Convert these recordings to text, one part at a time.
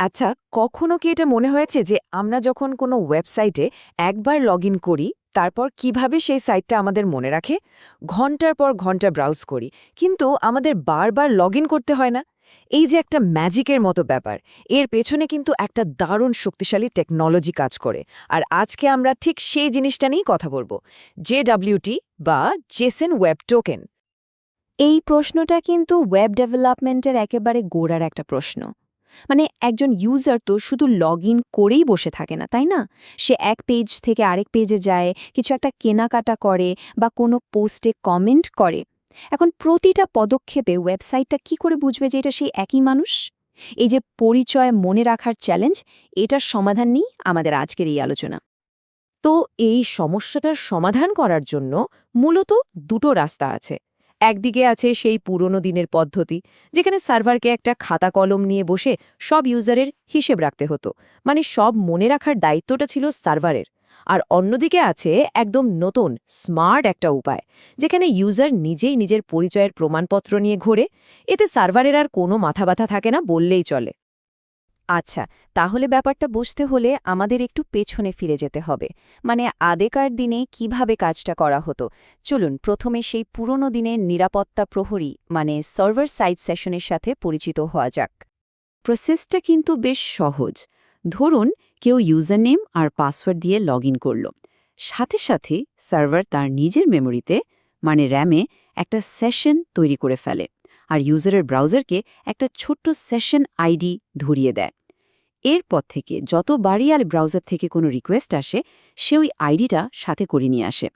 আচ্ছা, কখনো কি এটা মনে হয়েছে যে আমরা যখন কোনো ওয়েবসাইটে একবার লগইন করি, তারপর কিভাবে সেই সাইটটা আমাদের মনে রাখে? ঘন্টার পর ঘন্টা ব্রাউজ করি, কিন্তু আমাদের বারবার লগইন করতে হয় না। এই যে একটা ম্যাজিকের মতো ব্যাপার, এর পেছনে কিন্তু একটা দারুণ শক্তিশালী টেকনোলজি কাজ করে। আর আজকে আমরা ঠিক সেই জিনিসটা নিয়েই কথা বলবো, JWT বা জেসন ওয়েব টোকেন। এই প্রশ্নটা কিন্তু ওয়েব ডেভেলপমেন্টের একেবারে গোড়ার একটা প্রশ্ন। মানে একজন ইউজার তো শুধু লগ ইন করেই বসে থাকে না, তাই না? সে এক পেজ থেকে আরেক পেজে যায়, কিছু একটা কেনাকাটা করে বা কোনো পোস্টে কমেন্ট করে। এখন প্রতিটা পদক্ষেপে ওয়েবসাইটটা কি করে বুঝবে যে এটা সেই একই মানুষ? এই যে পরিচয় মনে রাখার চ্যালেঞ্জ, এটার সমাধান নেই আমাদের আজকের এই আলোচনা। তো এই সমস্যাটার সমাধান করার জন্য মূলত দুটো রাস্তা আছে। একদিকে আছে সেই পুরনো দিনের পদ্ধতি, যেখানে সার্ভারকে একটা খাতা কলম নিয়ে বসে সব ইউজারের হিসেব রাখতে হতো, মানে সব মনে রাখার দায়িত্বটা ছিল সার্ভারের। আর অন্যদিকে আছে একদম নতুন স্মার্ট একটা উপায়, যেখানে ইউজার নিজেই নিজের পরিচয়ের প্রমাণপত্র নিয়ে ঘোরে। এতে সার্ভারের আর কোনো মাথা ব্যথা থাকে না বললেই চলে। আচ্ছা, তাহলে ব্যাপারটা বুঝতে হলে আমাদের একটু পেছনে ফিরে যেতে হবে। মানে আগেকার দিনে কিভাবে কাজটা করা হতো। চলুন প্রথমে সেই পুরনো দিনের নিরাপত্তা প্রহরী মানে সার্ভার সাইড সেশনের সাথে পরিচিত হওয়া যাক। প্রসেসটা কিন্তু বেশ সহজ। ধরুন কেউ ইউজারনেম আর পাসওয়ার্ড দিয়ে লগইন করল। সাথে সাথে সার্ভার তার নিজের মেমোরিতে মানে র্যামে একটা সেশন তৈরি করে ফেলে, আর ইউজারের ব্রাউজারকে একটা ছোট্ট সেশন আইডি ধরিয়ে দেয়। এরপর থেকে যতবারই আর ব্রাউজার থেকে কোনো রিকোয়েস্ট আসে, সে ওই আইডিটা সাথে করে নিয়ে আসে।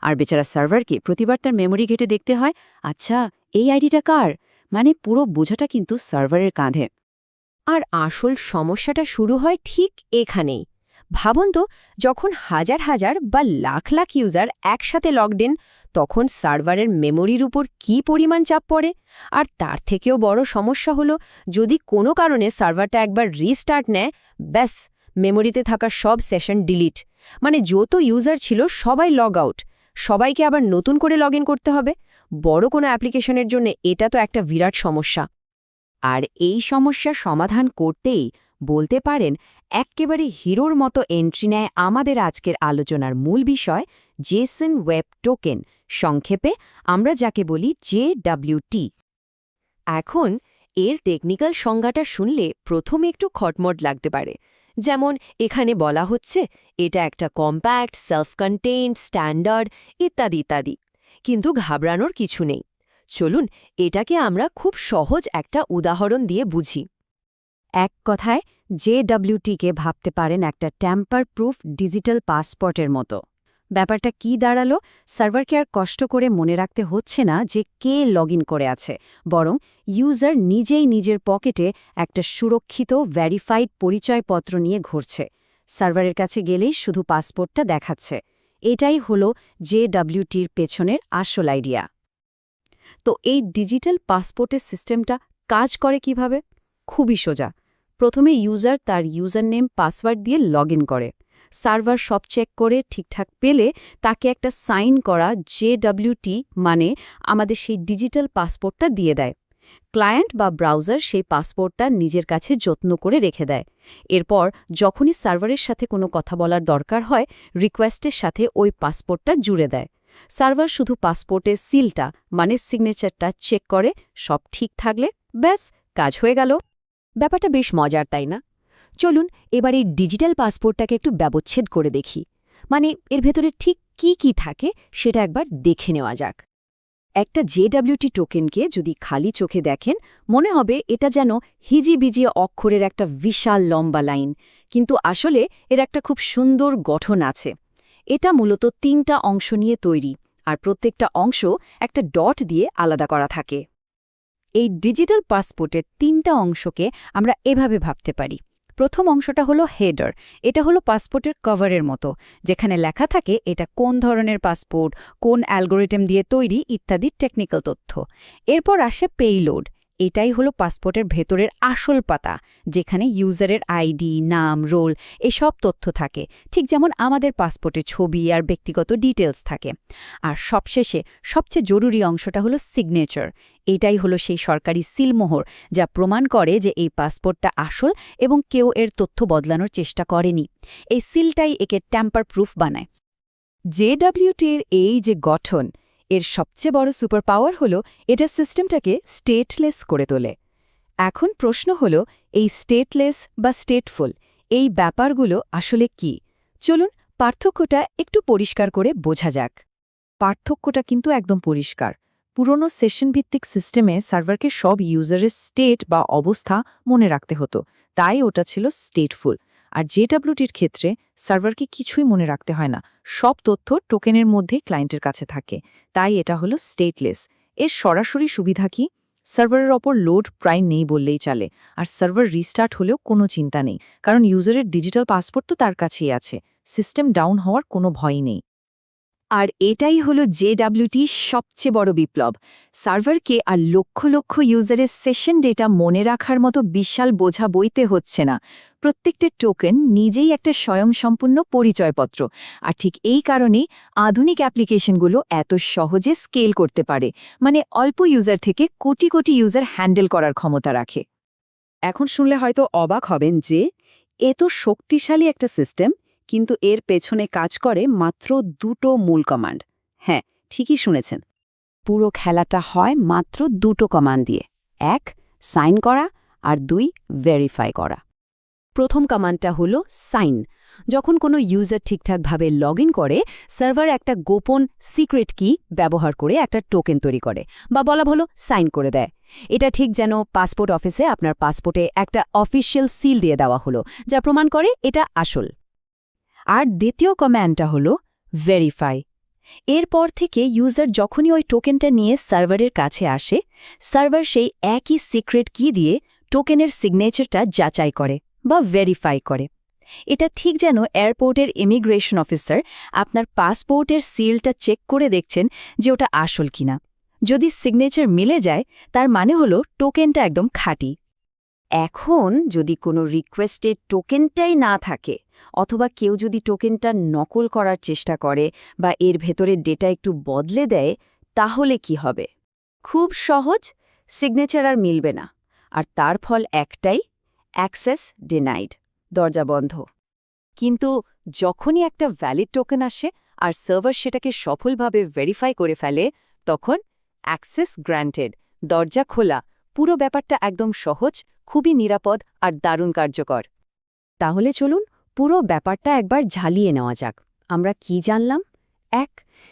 আর বেচারা সার্ভারকে প্রতিবার তার মেমোরি ঘেটে দেখতে হয়, আচ্ছা এই আইডিটা কার। মানে পুরো বোঝাটা কিন্তু সার্ভারের কাঁধে। আর আসল সমস্যাটা শুরু হয় ঠিক এখানেই। ভাবুন তো, যখন হাজার হাজার বা লাখ লাখ ইউজার একসাথে লগড ইন, তখন সার্ভারের মেমোরির উপর কী পরিমাণ চাপ পড়ে। আর তার থেকেও বড় সমস্যা হলো, যদি কোনো কারণে সার্ভারটা একবার রিস্টার্ট নেয়, ব্যাস, মেমোরিতে থাকা সব সেশন ডিলিট। মানে যত ইউজার ছিল সবাই লগ আউট, সবাইকে আবার নতুন করে লগ ইন করতে হবে। বড় কোনো অ্যাপ্লিকেশনের জন্য এটা তো একটা বিরাট সমস্যা। আর এই সমস্যার সমাধান করতেই বলতে পারেন এক্কেবারে হিরোর মতো এন্ট্রি নেয় আমাদের আজকের আলোচনার মূল বিষয়, জেসন ওয়েব টোকেন, সংক্ষেপে আমরা যাকে বলি JWT। এখন এর টেকনিক্যাল সংজ্ঞাটা শুনলে প্রথমে একটু খটমট লাগতে পারে। যেমন এখানে বলা হচ্ছে এটা একটা কম্প্যাক্ট, সেলফ কন্টেইনড, স্ট্যান্ডার্ড ইত্যাদি ইত্যাদি। কিন্তু ঘাবড়ানোর কিছু নেই। চলুন এটাকে আমরা খুব সহজ একটা উদাহরণ দিয়ে বুঝি। এক কথায় JWT-কে ভাবতে পারেন একটা ট্যাম্পার প্রুফ ডিজিটাল পাসপোর্টের মতো। ব্যাপারটা কি দাঁড়ালো, সার্ভারকে আর কষ্ট করে মনে রাখতে হচ্ছে না যে কে লগইন করে আছে, বরং ইউজার নিজেই নিজের পকেটে একটা সুরক্ষিত ভেরিফাইড পরিচয়পত্র নিয়ে ঘুরছে। সার্ভারের কাছে গেলেই শুধু পাসপোর্টটা দেখাচ্ছে। এটাই হলো JWT-র পেছনের আসল আইডিয়া। তো এই ডিজিটাল পাসপোর্টের সিস্টেমটা কাজ করে কিভাবে? খুবই সোজা। প্রথমে ইউজার তার ইউজারনেম পাসওয়ার্ড দিয়ে লগইন করে। সার্ভার সব চেক করে ঠিকঠাক পেলে তাকে একটা সাইন করা JWT মানে আমাদের সেই ডিজিটাল পাসপোর্টটা দিয়ে দেয়। ক্লায়েন্ট বা ব্রাউজার সেই পাসপোর্টটা নিজের কাছে যত্ন করে রেখে দেয়। এরপর যখনই সার্ভারের সাথে কোনো কথা বলার দরকার হয়, রিকোয়েস্টের সাথে ওই পাসপোর্টটা জুড়ে দেয়। সার্ভার শুধু পাসপোর্টের সিলটা মানে সিগনেচারটা চেক করে, সব ঠিক থাকলে ব্যাস, কাজ হয়ে গেল। ব্যাপারটা বেশ মজার, তাই না? চলুন এবার এই ডিজিটাল পাসপোর্টটাকে একটু ব্যবচ্ছেদ করে দেখি। মানে এর ভেতরে ঠিক কি কি থাকে সেটা একবার দেখে নেওয়া যাক। একটা JWT টোকেনকে যদি খালি চোখে দেখেন, মনে হবে এটা যেন হিজিবিজি অক্ষরের একটা বিশাল লম্বা লাইন, কিন্তু আসলে এর একটা খুব সুন্দর গঠন আছে। এটা মূলত 3টা অংশ নিয়ে তৈরি, আর প্রত্যেকটা অংশ একটা ডট দিয়ে আলাদা করা থাকে। এই ডিজিটাল পাসপোর্টের 3টা অংশকে আমরা এভাবে ভাবতে পারি। প্রথম অংশটা হলো হেডার। এটা হলো পাসপোর্টের কভারের মতো, যেখানে লেখা থাকে এটা কোন ধরনের পাসপোর্ট, কোন অ্যালগোরিদম দিয়ে তৈরি ইত্যাদি টেকনিক্যাল তথ্য। এরপর আসে পেইলোড। এটাই হলো পাসপোর্টের ভেতরের আসল পাতা, যেখানে ইউজারের আইডি, নাম, রোল এসব তথ্য থাকে, ঠিক যেমন আমাদের পাসপোর্টে ছবি আর ব্যক্তিগত ডিটেলস থাকে। আর সবশেষে সবচেয়ে জরুরি অংশটা হলো সিগনেচার। এটাই হলো সেই সরকারি সিলমোহর যা প্রমাণ করে যে এই পাসপোর্টটা আসল এবং কেউ এর তথ্য বদলানোর চেষ্টা করেনি। এই সিলটাই একে ট্যাম্পার প্রুফ বানায়। জেডব্লিউটির এই যে গঠন, এর সবচেয়ে বড় সুপার পাওয়ার হল এটা সিস্টেমটাকে স্টেটলেস করে তোলে। এখন প্রশ্ন হল, এই স্টেটলেস বা স্টেটফুল এই ব্যাপারগুলো আসলে কি? চলুন পার্থক্যটা একটু পরিষ্কার করে বোঝা যাক। পার্থক্যটা কিন্তু একদম পরিষ্কার। পুরনো সেশন ভিত্তিক সিস্টেমে সার্ভারকে সব ইউজারের স্টেট বা অবস্থা মনে রাখতে হতো, তাই ওটা ছিল স্টেটফুল। আর জেডব্লিউটির ক্ষেত্রে সার্ভারকে কিছুই মনে রাখতে হয় না, সব তথ্য টোকেনের মধ্যেই ক্লায়েন্টের কাছে থাকে, তাই এটা হলো স্টেটলেস। এর সরাসরি সুবিধা কি? সার্ভারের ওপর লোড প্রায় নেই বললেই চলে, আর সার্ভার রিস্টার্ট হলেও কোনো চিন্তা নেই, কারণ ইউজারের ডিজিটাল পাসপোর্ট তো তার কাছেই আছে। সিস্টেম ডাউন হওয়ার কোনো ভয় নেই। আর এটাই হলো জেডব্লিউটির সবচেয়ে বড় বিপ্লব। সার্ভারকে আর লক্ষ লক্ষ ইউজারের সেশন ডেটা মনে রাখার মতো বিশাল বোঝা বইতে হচ্ছে না। প্রত্যেকটা টোকেন নিজেই একটা স্বয়ংসম্পূর্ণ পরিচয়পত্র। আর ঠিক এই কারণেই আধুনিক অ্যাপ্লিকেশনগুলো এত সহজে স্কেল করতে পারে, মানে অল্প ইউজার থেকে কোটি কোটি ইউজার হ্যান্ডেল করার ক্ষমতা রাখে। এখন শুনলে হয়তো অবাক হবেন যে এত শক্তিশালী একটা সিস্টেম, কিন্তু এর পেছনে কাজ করে মাত্র দুটো মূল কমান্ড। হ্যাঁ, ঠিকই শুনেছেন, পুরো খেলাটা হয় মাত্র দুটো কমান্ড দিয়ে। এক, সাইন করা, আর দুই, ভেরিফাই করা। প্রথম কমান্ডটা হলো সাইন। যখন কোনো ইউজার ঠিকঠাকভাবে লগ ইন করে, সার্ভার একটা গোপন সিক্রেট কি ব্যবহার করে একটা টোকেন তৈরি করে, বা বলা হলো সাইন করে দেয়। এটা ঠিক যেন পাসপোর্ট অফিসে আপনার পাসপোর্টে একটা অফিসিয়াল সিল দিয়ে দেওয়া হলো, যা প্রমাণ করে এটা আসল। আর দ্বিতীয় কমান্ডটা হলো ভেরিফাই। এরপর থেকে ইউজার যখনই ওই টোকেনটা নিয়ে সার্ভারের কাছে আসে, সার্ভার সেই একই সিক্রেট কি দিয়ে টোকেনের সিগনেচারটা যাচাই করে বা ভেরিফাই করে। এটা ঠিক যেন এয়ারপোর্টের ইমিগ্রেশন অফিসার আপনার পাসপোর্টের সিলটা চেক করে দেখছেন যে ওটা আসল কিনা। যদি সিগনেচার মিলে যায়, তার মানে হলো টোকেনটা একদম খাঁটি। এখন যদি কোনো রিকোয়েস্টে টোকেনটাই না থাকে, অথবা কেউ যদি টোকেনটা নকল করার চেষ্টা করে বা এর ভেতরে ডেটা একটু বদলে দেয়, তাহলে কি হবে? খুব সহজ, সিগনেচার আর মিলবে না, আর তার ফল একটাই, অ্যাক্সেস ডিনাইড, দরজা বন্ধ। কিন্তু যখনই একটা ভ্যালিড টোকেন আসে আর সার্ভার সেটাকে সফলভাবে ভেরিফাই করে ফেলে, তখন অ্যাক্সেস গ্র্যান্টেড, দরজা খোলা। পুরো ব্যাপারটা একদম সহজ, খুবই নিরাপদ আর দারুণ কার্যকর। তাহলে চলুন পুরো ব্যাপারটা একবার ঝালিয়ে নেওয়া যাক। আমরা কি জানলাম? ১.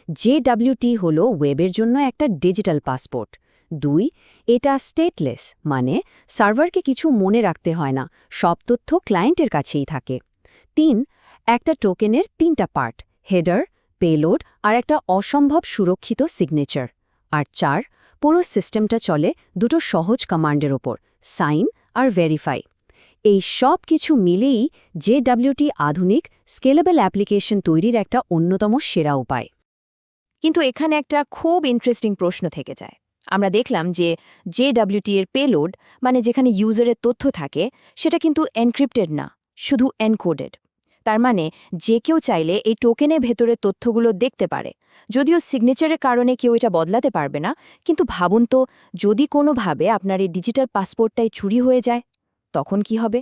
জেডব্লিউটি হল ওয়েবের জন্য একটা ডিজিটাল পাসপোর্ট। ২. এটা স্টেটলেস, মানে সার্ভারকে কিছু মনে রাখতে হয় না, সব তথ্য ক্লায়েন্টের কাছেই থাকে। ৩. একটা টোকেনের ৩টা পার্ট, হেডার, পেলোড আর একটা অসম্ভব সুরক্ষিত সিগনেচার। আর ৪. পুরো সিস্টেমটা চলে দুটো সহজ কমান্ডের ওপর, সাইন আর ভেরিফাই। এই সব কিছু মিলেই জেডব্লিউটি আধুনিক স্কেলেবল অ্যাপ্লিকেশন তৈরির একটা অন্যতম সেরা উপায়। কিন্তু এখানে একটা খুব ইন্টারেস্টিং প্রশ্ন থেকে যায়। আমরা দেখলাম যে জেডব্লিউটি এর পেলোড, মানে যেখানে ইউজারের তথ্য থাকে, সেটা কিন্তু এনক্রিপ্টেড না, শুধু এনকোডেড। তার মানে যে কেউ চাইলে এই টোকেনের ভেতরে তথ্যগুলো দেখতে পারে, যদিও সিগনেচারের কারণে কেউ এটা বদলাতে পারবে না। কিন্তু ভাবুন তো, যদি কোনোভাবে আপনার এই ডিজিটাল পাসপোর্টটাই চুরি হয়ে যায়, তখন কি হবে?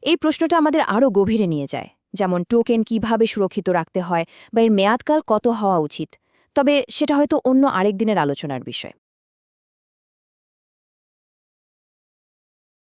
এই প্রশ্নটা আমাদের আরও গভীরে নিয়ে যায়, যেমন টোকেন কিভাবে সুরক্ষিত রাখতে হয় বা এর মেয়াদকাল কত হওয়া উচিত। তবে সেটা হয়তো অন্য আরেক দিনের আলোচনার বিষয়।